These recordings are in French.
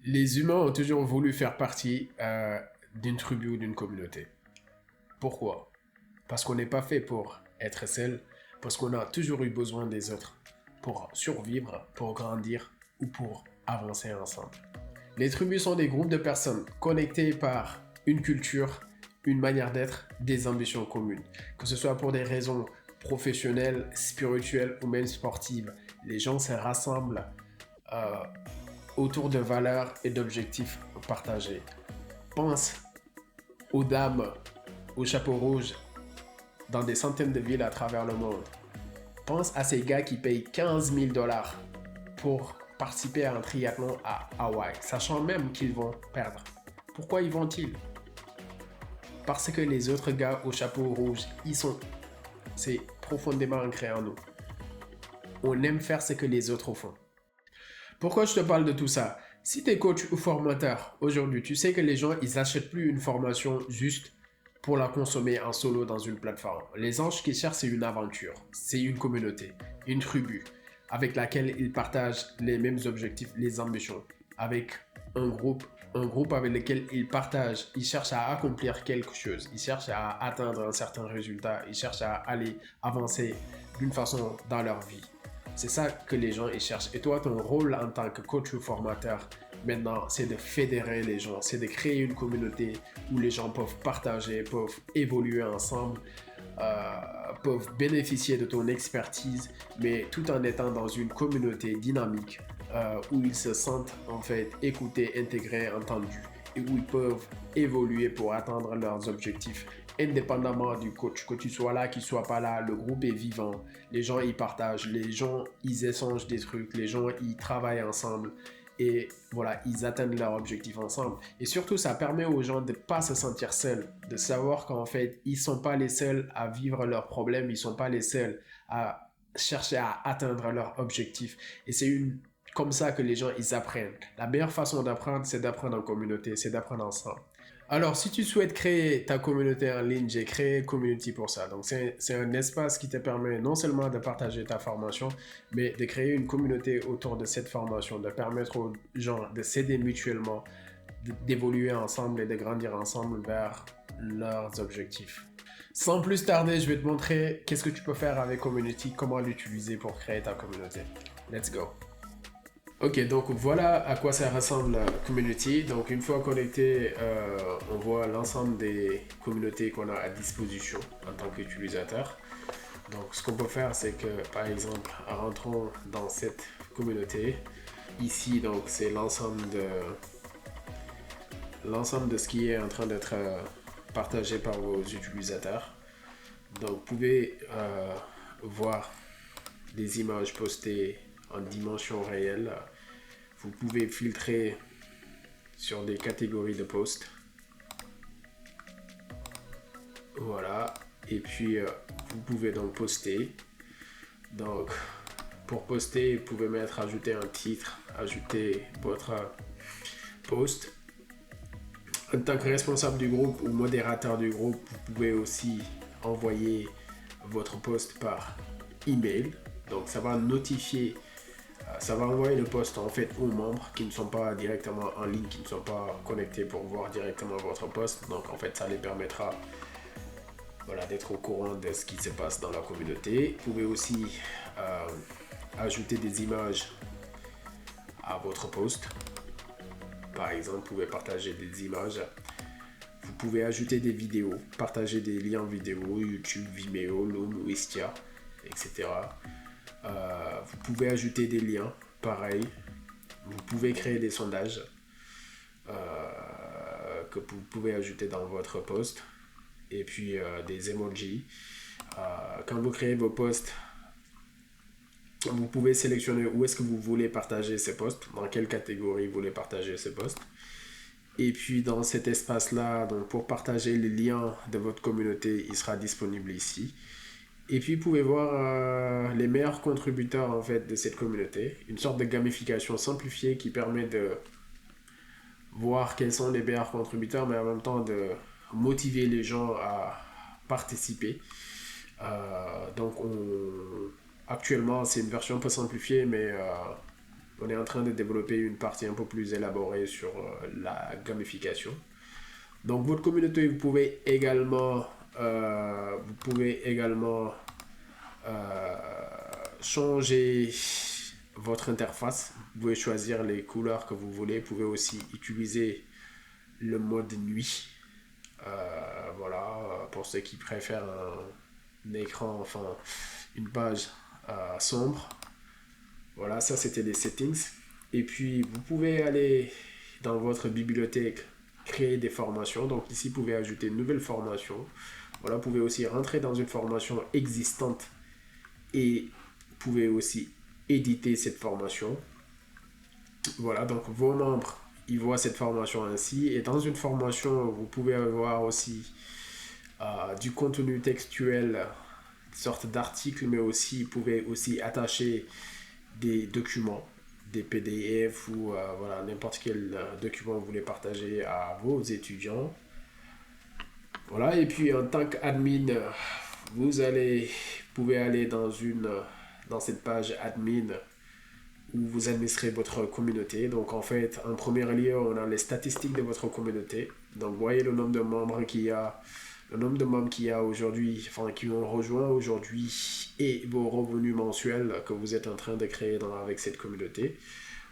Les humains ont toujours voulu faire partie d'une tribu ou d'une communauté. Pourquoi? Parce qu'on n'est pas fait pour être seul, parce qu'on a toujours eu besoin des autres pour survivre, pour grandir ou pour avancer ensemble. Les tribus sont des groupes de personnes connectées par une culture, une manière d'être, des ambitions communes. Que ce soit pour des raisons professionnelles, spirituelles ou même sportives, les gens se rassemblent euh, autour de valeurs et d'objectifs partagés. Pense aux dames aux chapeaux rouges dans des centaines de villes à travers le monde. Pense à ces gars qui payent 15 000 $ pour participer à un triathlon à Hawaï, sachant même qu'ils vont perdre. Pourquoi y vont-ils? Parce que les autres gars au chapeau rouge, c'est profondément ancré en nous. On aime faire ce que les autres font. Pourquoi je te parle de tout ça? Si tu es coach ou formateur, aujourd'hui, tu sais que les gens, ils n'achètent plus une formation juste pour la consommer en solo dans une plateforme. Les gens, ce qu'ils cherchent, c'est une aventure, c'est une communauté, une tribu, avec laquelle ils partagent les mêmes objectifs, les ambitions, avec un groupe avec lequel ils partagent, ils cherchent à accomplir quelque chose, ils cherchent à atteindre un certain résultat, ils cherchent à aller avancer d'une façon dans leur vie. C'est ça que les gens ils cherchent. Et toi, ton rôle en tant que coach ou formateur, maintenant, c'est de fédérer les gens, c'est de créer une communauté où les gens peuvent partager, peuvent évoluer ensemble, peuvent bénéficier de ton expertise, mais tout en étant dans une communauté dynamique où ils se sentent en fait écoutés, intégrés, entendus et où ils peuvent évoluer pour atteindre leurs objectifs indépendamment du coach, que tu sois là, qu'il soit pas là, le groupe est vivant, les gens ils partagent, les gens ils échangent des trucs, les gens ils travaillent ensemble et voilà, ils atteignent leur objectif ensemble. Et surtout, ça permet aux gens de ne pas se sentir seuls, de savoir qu'en fait, ils ne sont pas les seuls à vivre leurs problèmes, ils ne sont pas les seuls à chercher à atteindre leur objectif. Et c'est comme ça que les gens, ils apprennent. La meilleure façon d'apprendre, c'est d'apprendre en communauté, c'est d'apprendre ensemble. Alors, si tu souhaites créer ta communauté en ligne, j'ai créé Community pour ça. Donc, c'est un espace qui te permet non seulement de partager ta formation, mais de créer une communauté autour de cette formation, de permettre aux gens de s'aider mutuellement, d'évoluer ensemble et de grandir ensemble vers leurs objectifs. Sans plus tarder, je vais te montrer qu'est-ce que tu peux faire avec Community, comment l'utiliser pour créer ta communauté. Let's go! Ok, donc voilà à quoi ça ressemble la community. Donc une fois connecté, on voit l'ensemble des communautés qu'on a à disposition en tant qu'utilisateur. Donc ce qu'on peut faire, c'est que par exemple, rentrons dans cette communauté. Ici, donc c'est l'ensemble de ce qui est en train d'être partagé par vos utilisateurs. Donc vous pouvez voir des images postées en dimension réelle. Vous pouvez filtrer sur des catégories de posts. Voilà. Et puis, vous pouvez donc poster. Donc, pour poster, vous pouvez mettre ajouter un titre, ajouter votre post. En tant que responsable du groupe ou modérateur du groupe, vous pouvez aussi envoyer votre post par email. Donc, ça va notifier. Ça va envoyer le post en fait aux membres qui ne sont pas directement en ligne, qui ne sont pas connectés pour voir directement votre post. Donc en fait, ça les permettra d'être au courant de ce qui se passe dans la communauté. Vous pouvez aussi ajouter des images à votre post. Par exemple, vous pouvez partager des images. Vous pouvez ajouter des vidéos, partager des liens vidéo, YouTube, Vimeo, Loom, Wistia, etc. Vous pouvez ajouter des liens, pareil. Vous pouvez créer des sondages que vous pouvez ajouter dans votre post. Et puis des emojis. Quand vous créez vos posts, vous pouvez sélectionner où est-ce que vous voulez partager ces posts, dans quelle catégorie vous voulez partager ces posts. Et puis dans cet espace-là, donc pour partager les liens de votre communauté, il sera disponible ici. Et puis, vous pouvez voir les meilleurs contributeurs en fait, de cette communauté. Une sorte de gamification simplifiée qui permet de voir quels sont les meilleurs contributeurs, mais en même temps de motiver les gens à participer. Donc, actuellement, c'est une version un peu simplifiée, mais On est en train de développer une partie un peu plus élaborée sur la gamification. Donc votre communauté, vous pouvez également changer votre interface. Vous pouvez choisir les couleurs que vous voulez. Vous pouvez aussi utiliser le mode nuit. Voilà, pour ceux qui préfèrent un écran, enfin une page sombre. Voilà, ça c'était les settings. Et puis vous pouvez aller dans votre bibliothèque, créer des formations. Donc ici, vous pouvez ajouter une nouvelle formation. Voilà, vous pouvez aussi rentrer dans une formation existante et vous pouvez aussi éditer cette formation. Voilà, donc vos membres, ils voient cette formation ainsi. Et dans une formation, vous pouvez avoir aussi du contenu textuel, une sorte d'article, mais aussi, vous pouvez aussi attacher des documents, des PDF ou voilà, n'importe quel document que vous voulez partager à vos étudiants. Voilà, et puis en tant qu'admin, vous pouvez aller dans cette page admin où vous administrez votre communauté. Donc en fait, en premier lieu, on a les statistiques de votre communauté. Donc vous voyez le nombre de membres qu'il y a aujourd'hui, enfin qui ont rejoint aujourd'hui, et vos revenus mensuels que vous êtes en train de créer avec cette communauté.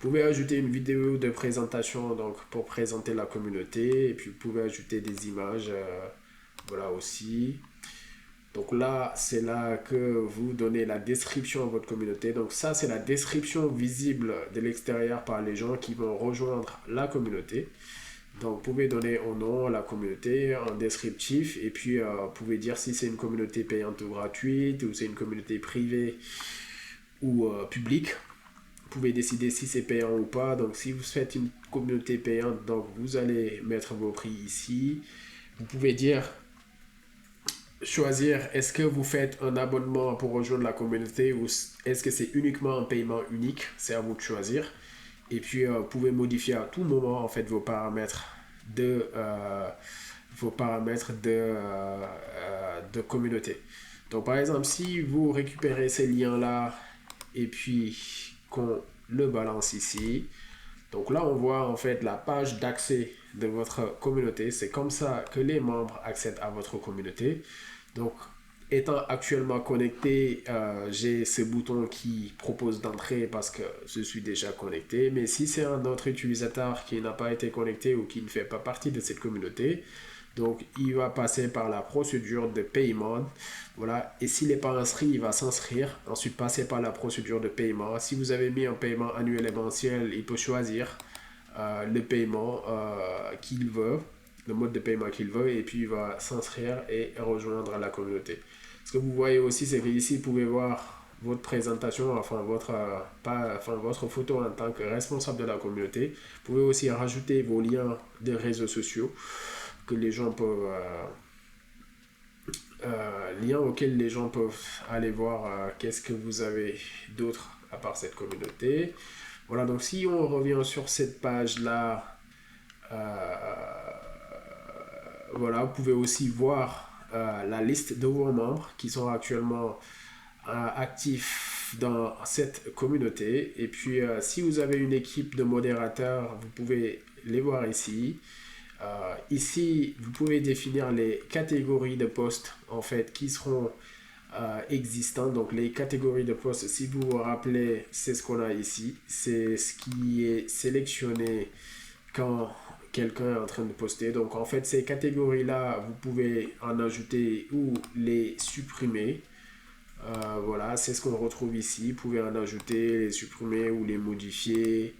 Vous pouvez ajouter une vidéo de présentation donc pour présenter la communauté, et puis vous pouvez ajouter des images, voilà aussi. Donc là, c'est là que vous donnez la description à votre communauté. Donc ça, c'est la description visible de l'extérieur par les gens qui vont rejoindre la communauté. Donc, vous pouvez donner un nom à la communauté, un descriptif, et puis vous pouvez dire si c'est une communauté payante ou gratuite, ou c'est une communauté privée ou publique. Vous pouvez décider si c'est payant ou pas. Donc, si vous faites une communauté payante, donc vous allez mettre vos prix ici. Vous pouvez choisir est-ce que vous faites un abonnement pour rejoindre la communauté ou est-ce que c'est uniquement un paiement unique. C'est à vous de choisir. Et puis, vous pouvez modifier à tout moment en fait vos paramètres de communauté. Donc, par exemple, si vous récupérez ces liens-là et puis qu'on le balance ici, donc là, on voit en fait la page d'accès de votre communauté. C'est comme ça que les membres accèdent à votre communauté. Donc, étant actuellement connecté, j'ai ce bouton qui propose d'entrer parce que je suis déjà connecté. Mais si c'est un autre utilisateur qui n'a pas été connecté ou qui ne fait pas partie de cette communauté, donc il va passer par la procédure de paiement. Voilà. Et s'il n'est pas inscrit, il va s'inscrire. Ensuite, passer par la procédure de paiement. Si vous avez mis un paiement annuel et mensuel, il peut choisir le paiement qu'il veut, le mode de paiement qu'il veut, et puis il va s'inscrire et rejoindre la communauté. Ce que vous voyez aussi, c'est qu'ici, vous pouvez voir votre présentation, enfin votre photo en tant que responsable de la communauté. Vous pouvez aussi rajouter vos liens des réseaux sociaux que les gens peuvent liens auxquels les gens peuvent aller voir qu'est-ce que vous avez d'autre à part cette communauté. Voilà, donc si on revient sur cette page-là, voilà, vous pouvez aussi voir la liste de vos membres qui sont actuellement actifs dans cette communauté. Et puis, si vous avez une équipe de modérateurs, vous pouvez les voir ici. Ici, vous pouvez définir les catégories de postes en fait qui seront existantes. Donc, les catégories de postes, si vous vous rappelez, c'est ce qu'on a ici. C'est ce qui est sélectionné quand quelqu'un est en train de poster. Donc, en fait, ces catégories-là, vous pouvez en ajouter ou les supprimer. Voilà, c'est ce qu'on retrouve ici. Vous pouvez en ajouter, les supprimer ou les modifier.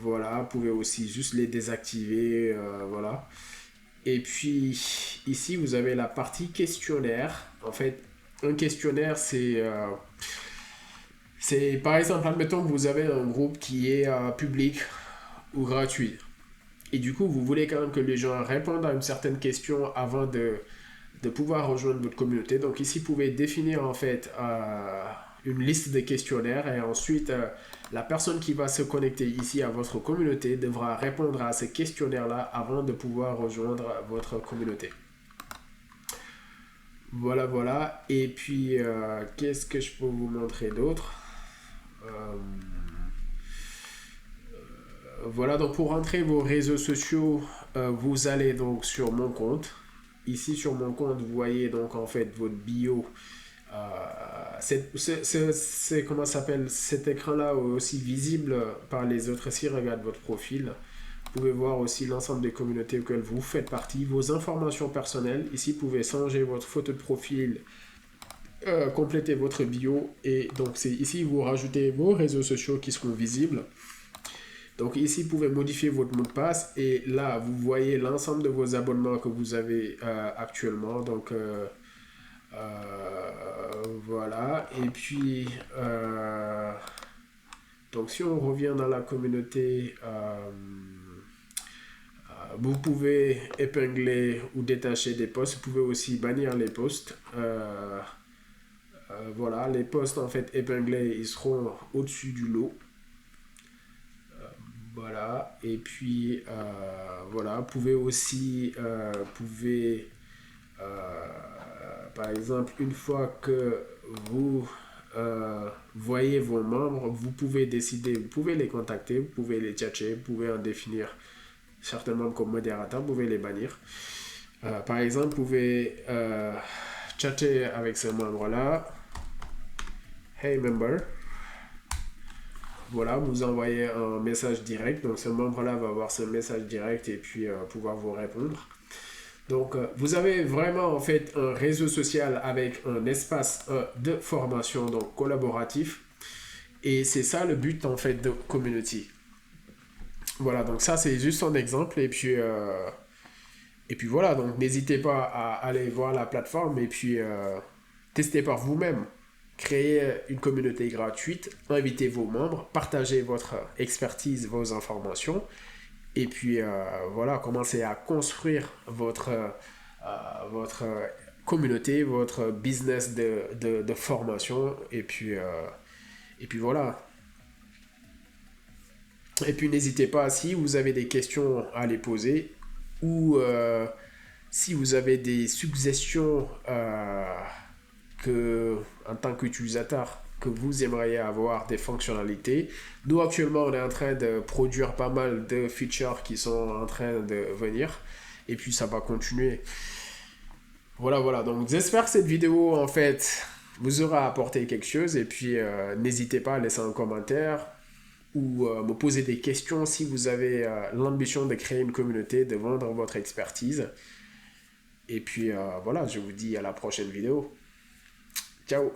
Voilà, vous pouvez aussi juste les désactiver. Voilà. Et puis, ici, vous avez la partie questionnaire. En fait, un questionnaire, c'est par exemple, admettons que vous avez un groupe qui est public ou gratuit. Et du coup, vous voulez quand même que les gens répondent à une certaine question avant de pouvoir rejoindre votre communauté. Donc ici, vous pouvez définir en fait une liste de questionnaires et ensuite, la personne qui va se connecter ici à votre communauté devra répondre à ces questionnaires-là avant de pouvoir rejoindre votre communauté. Voilà, voilà. Et puis, qu'est-ce que je peux vous montrer d'autre? Euh, voilà, donc pour entrer vos réseaux sociaux, vous allez donc sur mon compte. Ici sur mon compte, vous voyez donc en fait votre bio. Comment ça s'appelle? Cet écran-là est aussi visible par les autres. Si regarde votre profil, vous pouvez voir aussi l'ensemble des communautés auxquelles vous faites partie, vos informations personnelles. Ici, vous pouvez changer votre photo de profil, compléter votre bio. Et donc, c'est ici, vous rajoutez vos réseaux sociaux qui seront visibles. Donc ici, vous pouvez modifier votre mot de passe et là, vous voyez l'ensemble de vos abonnements que vous avez actuellement. Donc voilà. Et puis, donc si on revient dans la communauté, vous pouvez épingler ou détacher des posts. Vous pouvez aussi bannir les posts. Voilà, les posts en fait épinglés, ils seront au-dessus du lot. Voilà, et puis voilà, vous pouvez aussi, par exemple, une fois que vous voyez vos membres, vous pouvez décider, vous pouvez les contacter, vous pouvez les tchatcher, vous pouvez en définir certains membres comme modérateurs, vous pouvez les bannir. Par exemple, vous pouvez chatter avec ce membre-là. Hey member. Voilà, vous envoyez un message direct. Donc ce membre-là va avoir ce message direct et puis pouvoir vous répondre. Donc vous avez vraiment en fait un réseau social avec un espace de formation donc collaboratif. Et c'est ça le but en fait de Community. Voilà, donc ça c'est juste un exemple. Et puis voilà, donc n'hésitez pas à aller voir la plateforme et puis tester par vous-même. Créer une communauté gratuite, invitez vos membres, partagez votre expertise, vos informations, et puis voilà, commencez à construire votre communauté, votre business de formation, et puis voilà. Et puis n'hésitez pas, si vous avez des questions à les poser, ou si vous avez des suggestions que, en tant qu'utilisateur, que vous aimeriez avoir des fonctionnalités. Nous, actuellement, on est en train de produire pas mal de features qui sont en train de venir. Et puis, ça va continuer. Voilà, voilà. Donc, j'espère que cette vidéo, en fait, vous aura apporté quelque chose. Et puis, n'hésitez pas à laisser un commentaire ou me poser des questions si vous avez l'ambition de créer une communauté, de vendre votre expertise. Et puis, voilà, je vous dis à la prochaine vidéo. Ciao.